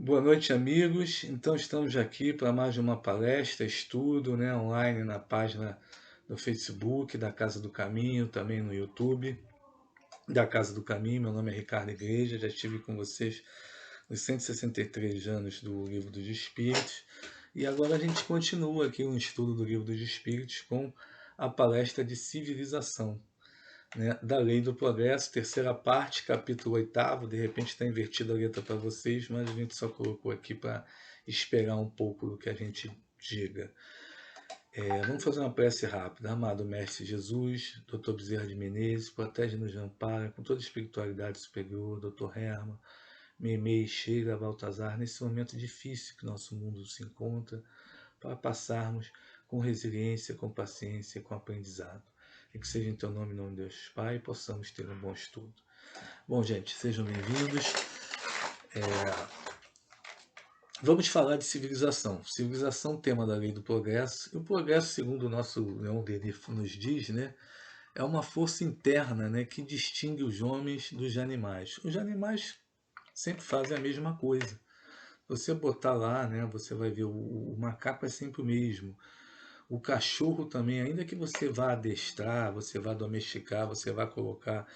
Boa noite, amigos. Então, estamos aqui para mais uma palestra, estudo, né, online na página do Facebook da Casa do Caminho, também no YouTube da Casa do Caminho. Meu nome é Ricardo Igreja, já estive com vocês nos 163 anos do Livro dos Espíritos. E agora a gente continua aqui um estudo do Livro dos Espíritos com a palestra de civilização, né, da Lei do Progresso, terceira parte, capítulo 8º. De repente está invertida a letra para vocês, mas a gente só colocou aqui para esperar um pouco do que a gente diga. Vamos fazer uma prece rápida. Amado Mestre Jesus, Dr. Bezerra de Menezes, protege-nos e ampara com toda a espiritualidade superior, Dr. Herman, Meimei, Sheila, Baltazar, nesse momento difícil que nosso mundo se encontra, para passarmos com resiliência, com paciência, com aprendizado. E que seja em teu nome, em nome de Deus Pai, e possamos ter um bom estudo. Bom, gente, sejam bem-vindos. Vamos falar de civilização. Civilização, tema da lei do progresso. E o progresso, segundo o nosso Leon Denis nos diz, né, é uma força interna, né, que distingue os homens dos animais. Os animais sempre fazem a mesma coisa. Você botar lá, né, você vai ver o macaco é sempre o mesmo. O cachorro também, ainda que você vá adestrar, você vá domesticar, você vá colocar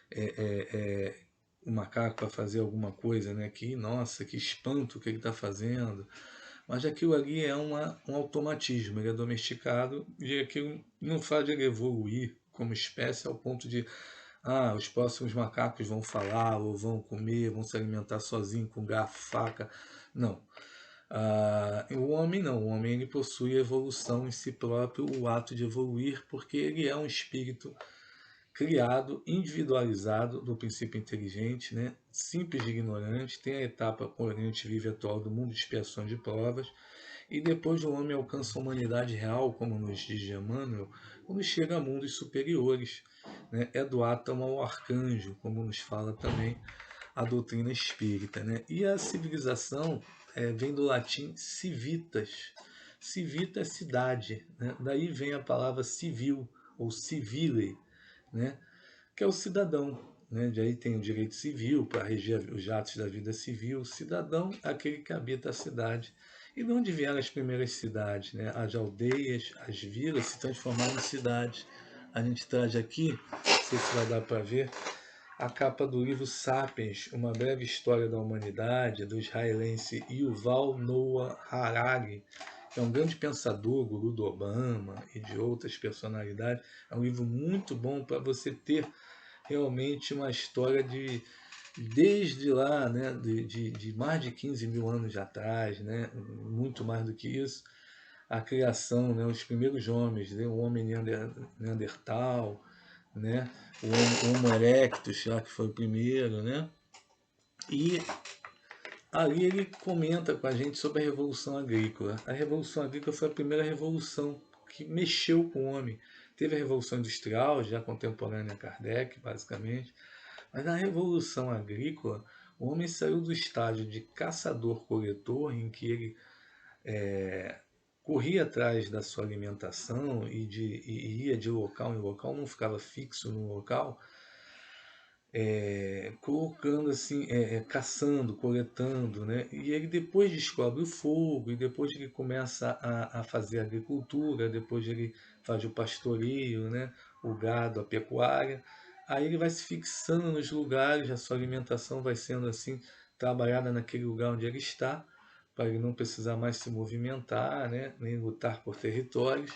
é, é, o macaco para fazer alguma coisa, né? Que, nossa, que espanto que ele está fazendo. Mas aquilo ali é um automatismo, ele é domesticado e aquilo não faz ele evoluir como espécie ao ponto de os próximos macacos vão falar, ou vão comer, vão se alimentar sozinho com garfo, faca. Não. O homem não, o homem ele possui a evolução em si próprio, o ato de evoluir, porque ele é um espírito criado, individualizado do princípio inteligente, né? Simples e ignorante, tem a etapa quando a gente vive atual do mundo de expiação de provas, e depois o homem alcança a humanidade real, como nos diz Emmanuel, quando chega a mundos superiores, né? É do átomo ao arcanjo, como nos fala também a doutrina espírita, né? E a civilização vem do latim civitas. Civita é cidade, né? Daí vem a palavra civil ou civile, né? Que é o cidadão. Né? De aí tem o direito civil para reger os atos da vida civil. O cidadão é aquele que habita a cidade. E de onde vieram as primeiras cidades? Né? As aldeias, as vilas se transformaram em cidades. A gente traz aqui, não sei se vai dar para ver, a capa do livro Sapiens, Uma Breve História da Humanidade, do israelense Yuval Noah Harari, que é um grande pensador, guru do Obama e de outras personalidades. É um livro muito bom para você ter realmente uma história de desde lá, né, de mais de 15 mil anos atrás, né, muito mais do que isso, a criação, né, os primeiros homens, né, o homem neandertal, né, o Homo erectus, já que foi o primeiro, né, e ali ele comenta com a gente sobre a Revolução Agrícola. A Revolução Agrícola foi a primeira revolução que mexeu com o homem. Teve a Revolução Industrial, já contemporânea a Kardec, basicamente, mas na Revolução Agrícola, o homem saiu do estágio de caçador-coletor, em que ele corria atrás da sua alimentação e ia de local em local, não ficava fixo no local, colocando assim, caçando, coletando, né? E ele depois descobre o fogo, e depois ele começa a fazer agricultura, depois ele faz o pastoreio, né? O gado, a pecuária. Aí ele vai se fixando nos lugares, a sua alimentação vai sendo assim trabalhada naquele lugar onde ele está, para ele não precisar mais se movimentar, né? Nem lutar por territórios,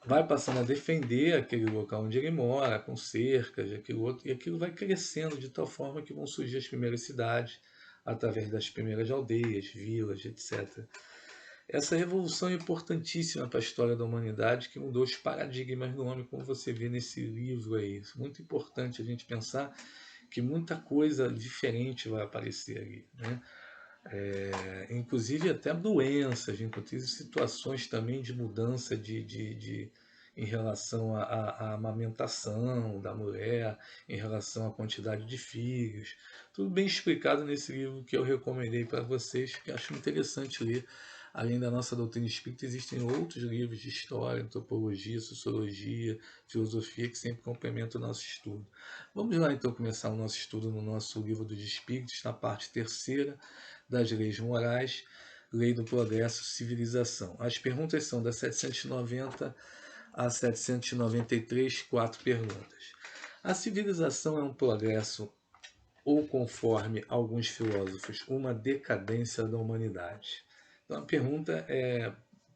vai passando a defender aquele local onde ele mora, com cercas, aquilo outro, e aquilo vai crescendo de tal forma que vão surgir as primeiras cidades, através das primeiras aldeias, vilas, etc. Essa revolução é importantíssima para a história da humanidade, que mudou os paradigmas do homem, como você vê nesse livro aí. Muito importante a gente pensar que muita coisa diferente vai aparecer ali, né? Inclusive até doenças, inclusive situações também de mudança em relação à amamentação da mulher, em relação à quantidade de filhos. Tudo bem explicado nesse livro que eu recomendei para vocês, que acho interessante ler. Além da nossa doutrina espírita, existem outros livros de história, antropologia, sociologia, filosofia, que sempre complementam o nosso estudo. Vamos lá então começar o nosso estudo no nosso livro dos Espíritos, na parte terceira, das leis morais, lei do progresso, civilização. As perguntas são da 790 a 793, 4 perguntas. A civilização é um progresso ou, conforme alguns filósofos, uma decadência da humanidade? Então a pergunta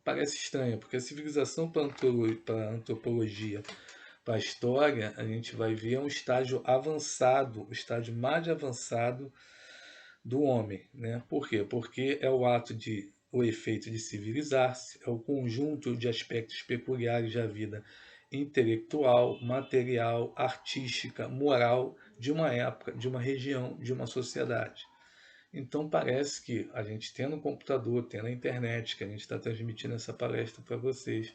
parece estranha, porque a civilização para a antropologia, para a história, a gente vai ver um estágio avançado, o estágio mais avançado do homem, né? Por quê? Porque é o efeito de civilizar-se, é o conjunto de aspectos peculiares da vida intelectual, material, artística, moral de uma época, de uma região, de uma sociedade. Então parece que a gente tendo um computador, tendo a internet, que a gente está transmitindo essa palestra para vocês,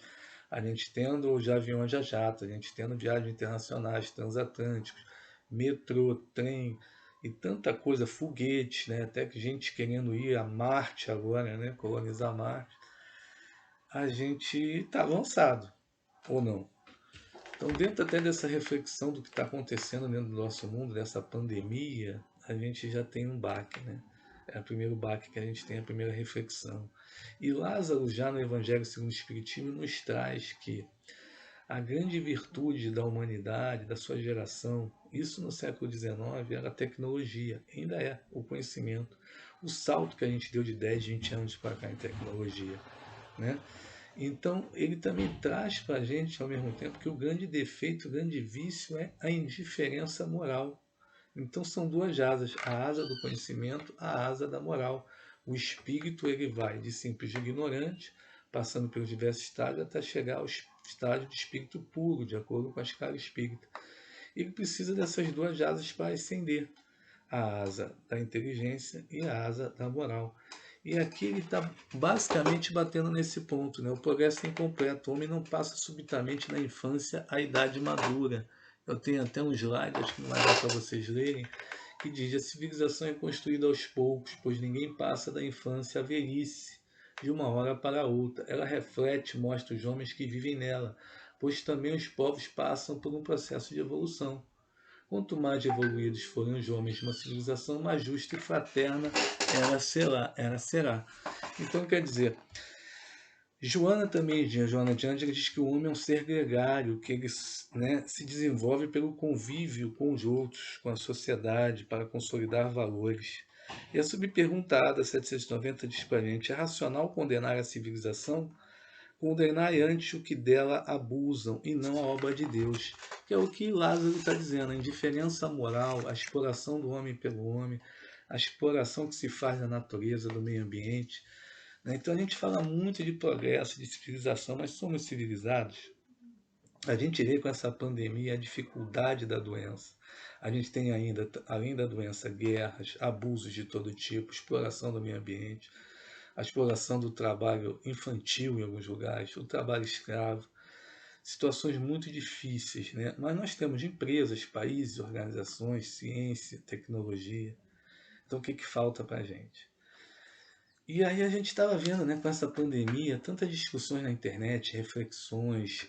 a gente tendo os aviões a jato, a gente tendo viagens internacionais, transatlânticos, metrô, trem e tanta coisa, foguetes, né? Até que gente querendo ir a Marte agora, né? Colonizar Marte, a gente está avançado, ou não? Então, dentro até dessa reflexão do que está acontecendo dentro do nosso mundo, dessa pandemia, a gente já tem um baque, né? É o primeiro baque que a gente tem, a primeira reflexão. E Lázaro, já no Evangelho segundo o Espiritismo, nos traz que a grande virtude da humanidade, da sua geração, isso no século XIX, era a tecnologia, ainda é o conhecimento. O salto que a gente deu de 10, 20 anos para cá em tecnologia, né? Então, ele também traz para a gente, ao mesmo tempo, que o grande defeito, o grande vício é a indiferença moral. Então, são duas asas, a asa do conhecimento, a asa da moral. O espírito ele vai de simples de ignorante, passando pelos diversos estágios, até chegar ao estágio de espírito puro, de acordo com a escala espírita. Ele precisa dessas duas asas para ascender, a asa da inteligência e a asa da moral. E aqui ele está basicamente batendo nesse ponto, né? O progresso é incompleto. O homem não passa subitamente na infância à idade madura. Eu tenho até um slide, acho que não vai dar para vocês lerem, que diz: a civilização é construída aos poucos, pois ninguém passa da infância à velhice, de uma hora para outra. Ela reflete, mostra os homens que vivem nela, pois também os povos passam por um processo de evolução. Quanto mais evoluídos forem os homens de uma civilização, mais justa e fraterna ela será. Então, quer dizer, Joana de Ângeles diz que o homem é um ser gregário, que ele, né, se desenvolve pelo convívio com os outros, com a sociedade, para consolidar valores. E a subperguntada 790 diz para a gente: é racional condenar a civilização? Condenai antes o que dela abusam e não a obra de Deus, que é o que Lázaro está dizendo, a indiferença moral, a exploração do homem pelo homem, a exploração que se faz da natureza, do meio ambiente, né? Então a gente fala muito de progresso, de civilização, mas somos civilizados? A gente vê com essa pandemia a dificuldade da doença. A gente tem ainda, além da doença, guerras, abusos de todo tipo, exploração do meio ambiente, a exploração do trabalho infantil em alguns lugares, o trabalho escravo, situações muito difíceis, né? Mas nós temos empresas, países, organizações, ciência, tecnologia. Então o que, que falta para a gente? E aí a gente estava vendo, né, com essa pandemia, tantas discussões na internet, reflexões,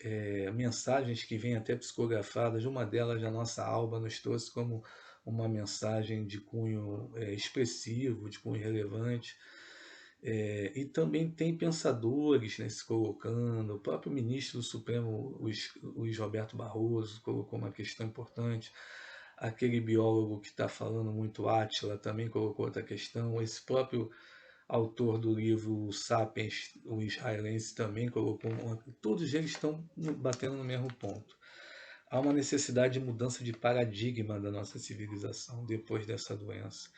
mensagens que vêm até psicografadas. Uma delas, a nossa Alba nos trouxe como uma mensagem de cunho expressivo, de cunho relevante. E também tem pensadores, né, se colocando. O próprio ministro do Supremo, Luiz Roberto Barroso, colocou uma questão importante. Aquele biólogo que está falando muito, Átila, também colocou outra questão. Esse próprio autor do livro Sapiens, o israelense, também colocou uma. Todos eles estão batendo no mesmo ponto. Há uma necessidade de mudança de paradigma da nossa civilização depois dessa doença,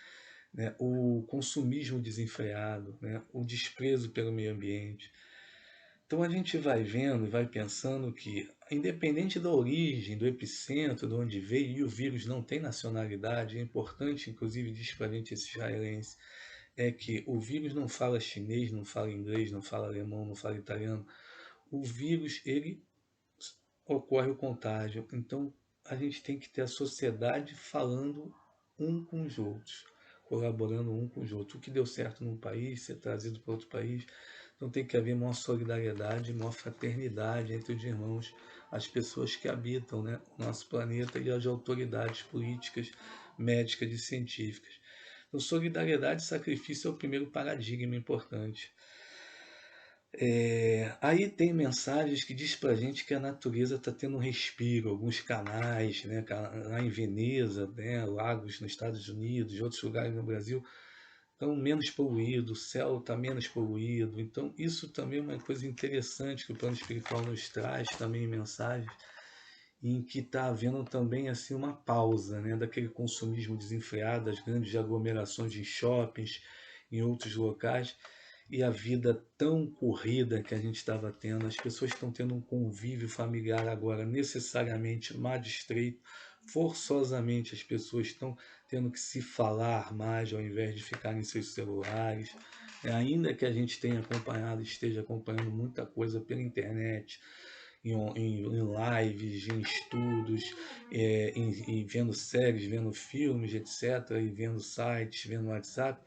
né? O consumismo desenfreado, né? O desprezo pelo meio ambiente. Então a gente vai vendo e vai pensando que, independente da origem, do epicentro, de onde veio, e o vírus não tem nacionalidade, é importante, inclusive, diz para a gente esse israelense, é que o vírus não fala chinês, não fala inglês, não fala alemão, não fala italiano. O vírus, ele ocorre o contágio. Então a gente tem que ter a sociedade falando um com os outros, colaborando um com os outros. O que deu certo num país, ser trazido para outro país. Então tem que haver maior solidariedade, maior fraternidade entre os irmãos, as pessoas que habitam, né, o nosso planeta e as autoridades políticas, médicas e científicas. Então, solidariedade e sacrifício é o primeiro paradigma importante. Aí tem mensagens que diz pra gente que a natureza está tendo um respiro, alguns canais, né, lá em Veneza, né, lagos nos Estados Unidos, e outros lugares no Brasil, estão menos poluídos, o céu está menos poluído. Então, isso também é uma coisa interessante que o plano espiritual nos traz também em mensagens, em que está havendo também assim uma pausa, né, daquele consumismo desenfreado, das grandes aglomerações de shoppings, em outros locais, e a vida tão corrida que a gente estava tendo. As pessoas estão tendo um convívio familiar agora necessariamente mais estreito, forçosamente as pessoas estão tendo que se falar mais ao invés de ficar em seus celulares. Ainda que a gente tenha acompanhado, esteja acompanhando muita coisa pela internet, em lives, em estudos, em vendo séries, vendo filmes, etc., e vendo sites, vendo WhatsApp,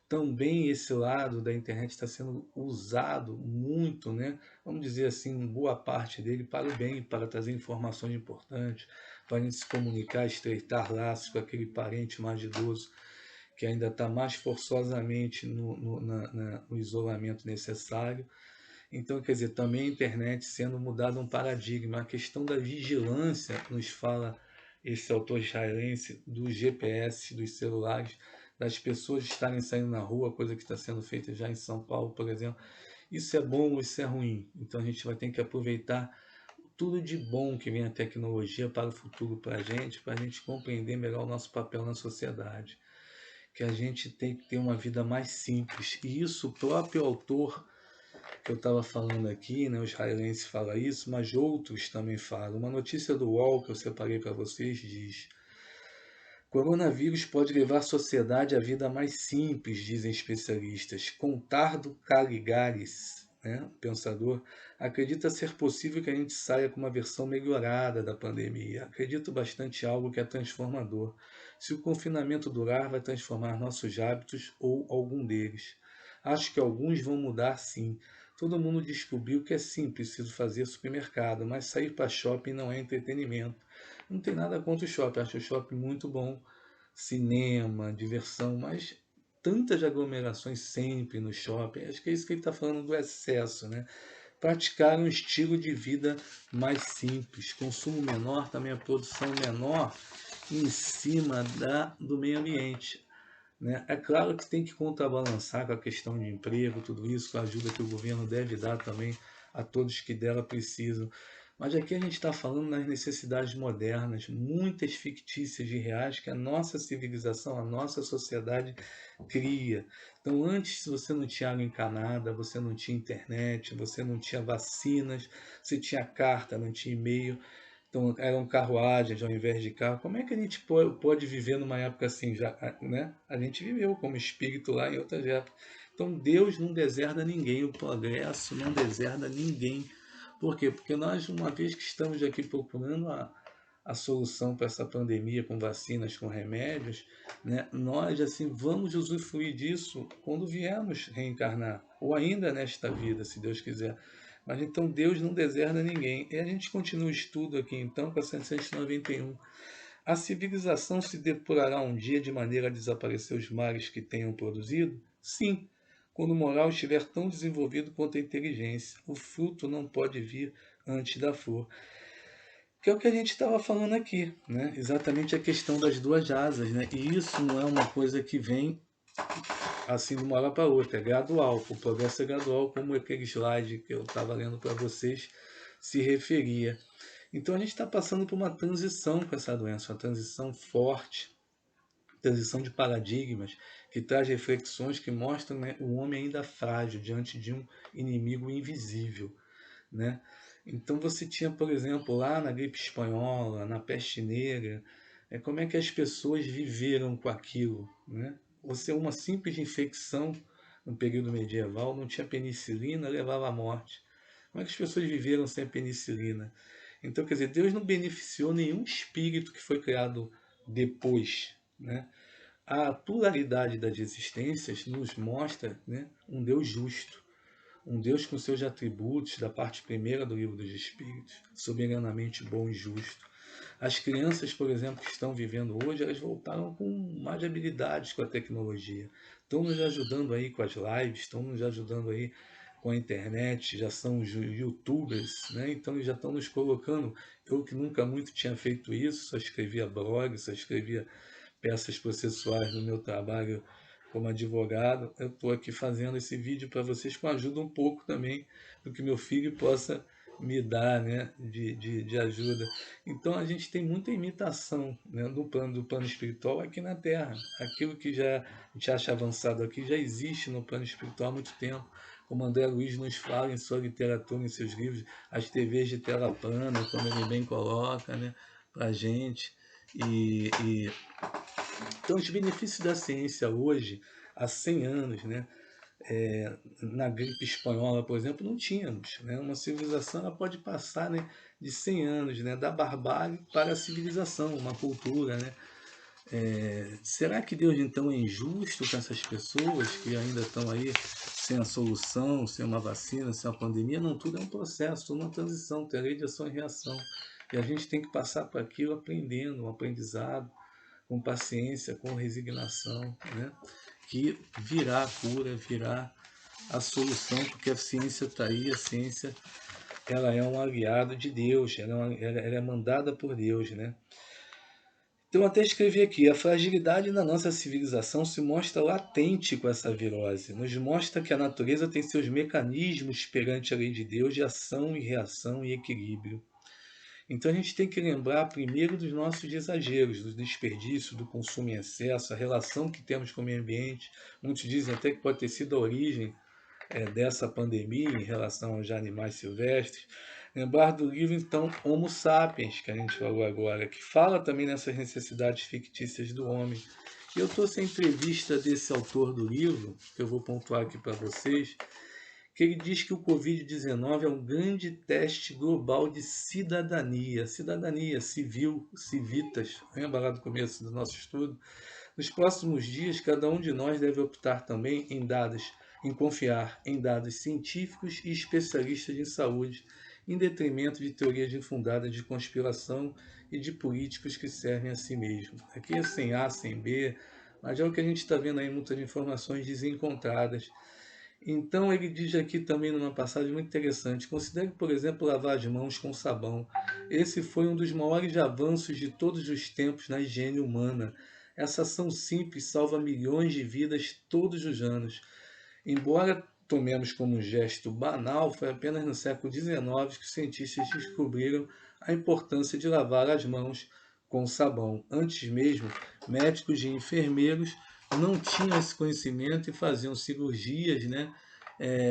também esse lado da internet está sendo usado muito, né? Vamos dizer assim, boa parte dele para o bem, para trazer informações importantes, para a gente se comunicar, estreitar laços com aquele parente mais idoso que ainda está mais forçosamente no isolamento necessário. Então, quer dizer, também a internet sendo mudado um paradigma. A questão da vigilância, nos fala esse autor israelense, do GPS, dos celulares, das pessoas estarem saindo na rua, coisa que está sendo feita já em São Paulo, por exemplo. Isso é bom ou isso é ruim? Então a gente vai ter que aproveitar tudo de bom que vem a tecnologia para o futuro para a gente compreender melhor o nosso papel na sociedade. Que a gente tem que ter uma vida mais simples. E isso o próprio autor que eu estava falando aqui, né, o israelense fala isso, mas outros também falam. Uma notícia do UOL que eu separei para vocês diz: coronavírus pode levar a sociedade à vida mais simples, dizem especialistas. Contardo Caligares, né, pensador, acredita ser possível que a gente saia com uma versão melhorada da pandemia. Acredito bastante em algo que é transformador. Se o confinamento durar, vai transformar nossos hábitos ou algum deles. Acho que alguns vão mudar sim. Todo mundo descobriu que é simples, preciso fazer supermercado, mas sair para shopping não é entretenimento. Não tem nada contra o shopping, acho o shopping muito bom, cinema, diversão, mas tantas aglomerações sempre no shopping, acho que é isso que ele está falando do excesso, né? Praticar um estilo de vida mais simples, consumo menor, também a produção menor em cima do meio ambiente. Né? É claro que tem que contrabalançar com a questão de emprego, tudo isso, com a ajuda que o governo deve dar também a todos que dela precisam. Mas aqui a gente está falando nas necessidades modernas, muitas fictícias e reais que a nossa civilização, a nossa sociedade cria. Então, antes, se você não tinha água encanada, você não tinha internet, você não tinha vacinas, você tinha carta, não tinha e-mail. Então, eram carruagens ao invés de carro. Como é que a gente pode viver numa época assim, já, né? A gente viveu como espírito lá em outras épocas. Então, Deus não deserda ninguém, o progresso não deserda ninguém. Por quê? Porque nós, uma vez que estamos aqui procurando a solução para essa pandemia com vacinas, com remédios, né? Nós, assim, vamos usufruir disso quando viemos reencarnar, ou ainda nesta vida, se Deus quiser. Mas então Deus não deserda ninguém. E a gente continua o estudo aqui então com a 791. A civilização se depurará um dia de maneira a desaparecer os males que tenham produzido? Sim, quando o moral estiver tão desenvolvido quanto a inteligência. O fruto não pode vir antes da flor. Que é o que a gente estava falando aqui, né? Exatamente a questão das duas asas, né? E isso não é uma coisa que vem assim de uma hora para outra, é gradual, o progresso é gradual, como aquele slide que eu estava lendo para vocês se referia. Então a gente está passando por uma transição com essa doença, uma transição forte, transição de paradigmas, que traz reflexões que mostram, né, o homem ainda frágil diante de um inimigo invisível, né? Então você tinha, por exemplo, lá na gripe espanhola, na peste negra, como é que as pessoas viveram com aquilo, né? Você, uma simples infecção no período medieval, não tinha penicilina, levava à morte. Como é que as pessoas viveram sem a penicilina? Então, quer dizer, Deus não beneficiou nenhum espírito que foi criado depois, né? A pluralidade das existências nos mostra, né, um Deus justo, um Deus com seus atributos, da parte primeira do livro dos Espíritos, soberanamente bom e justo. As crianças, por exemplo, que estão vivendo hoje, elas voltaram com mais habilidades com a tecnologia. Estão nos ajudando aí com as lives, estão nos ajudando aí com a internet, já são os youtubers, né? Então eles já estão nos colocando. Eu que nunca muito tinha feito isso, só escrevia blog, só escrevia peças processuais no meu trabalho como advogado. Eu estou aqui fazendo esse vídeo para vocês com ajuda um pouco também do que meu filho possa me dar, né, de ajuda. Então a gente tem muita imitação, né, do plano espiritual aqui na Terra. Aquilo que já a gente acha avançado aqui já existe no plano espiritual há muito tempo. Como André Luiz nos fala em sua literatura, em seus livros, as TVs de tela plana, como ele bem coloca, né, para a gente. E então, os benefícios da ciência hoje, há 100 anos, né? Na gripe espanhola, por exemplo, não tínhamos. Né? Uma civilização ela pode passar, né, de 100 anos, né, da barbárie para a civilização, uma cultura. Né? Será que Deus então é injusto com essas pessoas que ainda estão aí sem a solução, sem uma vacina, sem a pandemia? Não, tudo é um processo, tudo é uma transição, tem a lei de ação e reação. E a gente tem que passar por aquilo aprendendo, um aprendizado, com paciência, com resignação, né? Que virá a cura, virá a solução, porque a ciência está aí, a ciência ela é um aliado de Deus, ela é mandada por Deus, né? Então, até escrevi aqui: a fragilidade na nossa civilização se mostra latente com essa virose. Nos mostra que a natureza tem seus mecanismos perante a lei de Deus de ação e reação e equilíbrio. Então a gente tem que lembrar primeiro dos nossos exageros, do desperdício, do consumo em excesso, a relação que temos com o meio ambiente. Muitos dizem até que pode ter sido a origem dessa pandemia em relação aos animais silvestres. Lembrar do livro, então, Homo Sapiens, que a gente falou agora, que fala também nessas necessidades fictícias do homem. E eu trouxe a entrevista desse autor do livro, que eu vou pontuar aqui para vocês, que ele diz que o Covid-19 é um grande teste global de cidadania civil, civitas. Lembra lá do começo do nosso estudo? Nos próximos dias, cada um de nós deve optar também em confiar em dados científicos e especialistas em saúde, em detrimento de teorias infundadas de conspiração e de políticos que servem a si mesmos. Aqui é sem A, sem B, mas é o que a gente está vendo aí, muitas informações desencontradas. Então ele diz aqui também numa passagem muito interessante: considere, por exemplo, lavar as mãos com sabão. Esse foi um dos maiores avanços de todos os tempos na higiene humana. Essa ação simples salva milhões de vidas todos os anos. Embora tomemos como um gesto banal, foi apenas no século XIX que os cientistas descobriram a importância de lavar as mãos com sabão. Antes mesmo, médicos e enfermeiros não tinham esse conhecimento e faziam cirurgias, né,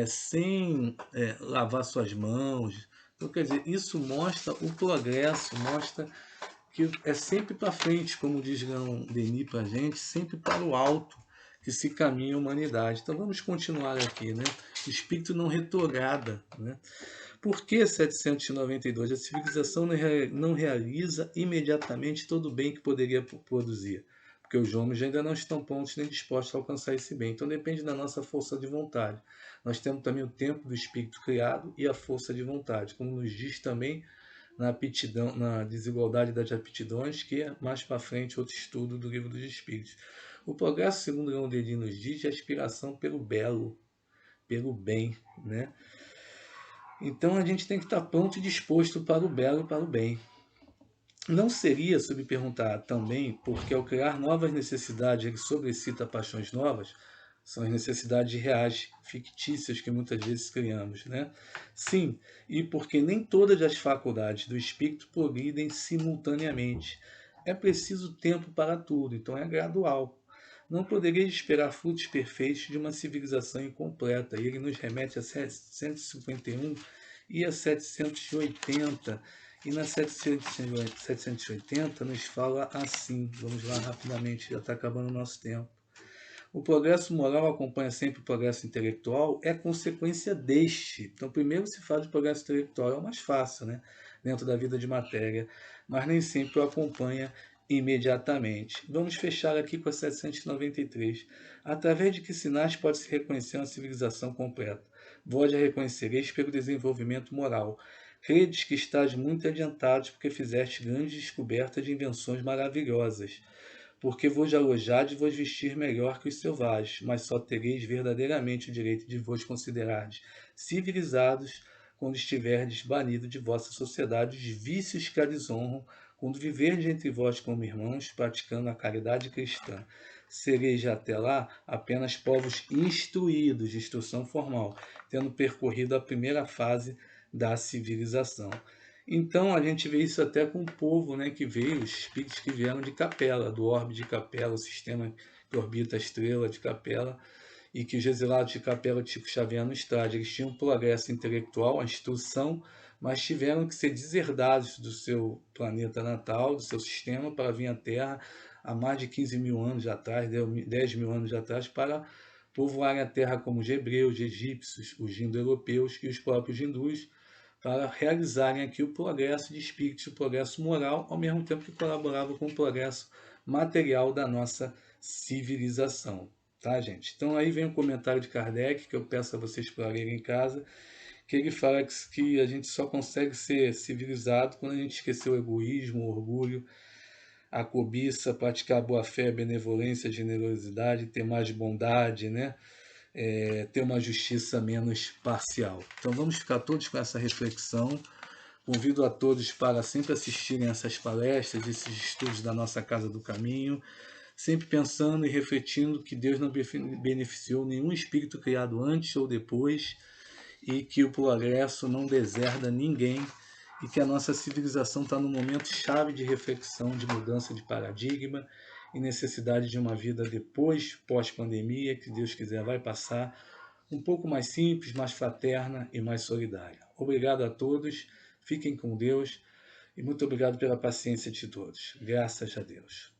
sem lavar suas mãos. Então, quer dizer, isso mostra o progresso, mostra que é sempre para frente, como diz Leon Denis para a gente, sempre para o alto que se caminha a humanidade. Então vamos continuar aqui, né? O espírito não retrograda, né? Por que 792? A civilização não realiza imediatamente todo o bem que poderia produzir, porque os homens ainda não estão prontos nem dispostos a alcançar esse bem. Então depende da nossa força de vontade. Nós temos também o tempo do espírito criado e a força de vontade, como nos diz também na aptidão, na desigualdade das aptidões, que é mais para frente outro estudo do Livro dos Espíritos. O progresso, segundo Leon Denis nos diz, é a aspiração pelo belo, pelo bem, né? Então a gente tem que estar pronto e disposto para o belo e para o bem. Não seria, se me perguntar também, porque ao criar novas necessidades ele sobrecita paixões novas? São as necessidades reais, fictícias que muitas vezes criamos, né? Sim, e porque nem todas as faculdades do espírito progridem simultaneamente. É preciso tempo para tudo, então é gradual. Não podereis esperar frutos perfeitos de uma civilização incompleta. E ele nos remete a 151 e a 780. E na 780 nos fala assim. Vamos lá rapidamente, já está acabando o nosso tempo. O progresso moral acompanha sempre o progresso intelectual, é consequência deste. Então, primeiro se fala de progresso intelectual, é o mais fácil, né? Dentro da vida de matéria, mas nem sempre o acompanha imediatamente. Vamos fechar aqui com a 793. Através de que sinais pode-se reconhecer uma civilização completa? Vós a reconhecereis pelo desenvolvimento moral. Credes que estás muito adiantados, porque fizeste grandes descobertas de invenções maravilhosas. Porque vos alojade e vos vestir melhor que os selvagens, mas só tereis verdadeiramente o direito de vos considerardes civilizados quando estiverdes banido de vossa sociedade os vícios que a desonram, quando viverdes entre vós como irmãos, praticando a caridade cristã. Sereis até lá apenas povos instruídos, de instrução formal, tendo percorrido a primeira fase da civilização. Então a gente vê isso até com o povo, né, que veio, os espíritos que vieram de Capela, do orbe de Capela, o sistema que orbita a estrela de Capela, e que os exilados de Capela de Chico Xavier nos traz. Eles tinham um progresso intelectual, a instrução, mas tiveram que ser deserdados do seu planeta natal, do seu sistema, para vir à Terra há mais de 15 mil anos atrás, 10 mil anos atrás, para povoarem a Terra como os hebreus, os egípcios, os indo-europeus e os próprios hindus, para realizarem aqui o progresso de espírito, o progresso moral, ao mesmo tempo que colaborava com o progresso material da nossa civilização. Tá, gente? Então aí vem o comentário de Kardec, que eu peço a vocês para lerem em casa, que ele fala que a gente só consegue ser civilizado quando a gente esquecer o egoísmo, o orgulho, a cobiça, praticar a boa-fé, a benevolência, a generosidade, ter mais bondade, né? Ter uma justiça menos parcial. Então vamos ficar todos com essa reflexão. Convido a todos para sempre assistirem essas palestras, esses estudos da nossa Casa do Caminho, sempre pensando e refletindo que Deus não beneficiou nenhum espírito criado antes ou depois, e que o progresso não deserda ninguém, e que a nossa civilização está num momento chave de reflexão, de mudança de paradigma e necessidade de uma vida depois, pós-pandemia, que Deus quiser vai passar, um pouco mais simples, mais fraterna e mais solidária. Obrigado a todos, fiquem com Deus e muito obrigado pela paciência de todos. Graças a Deus.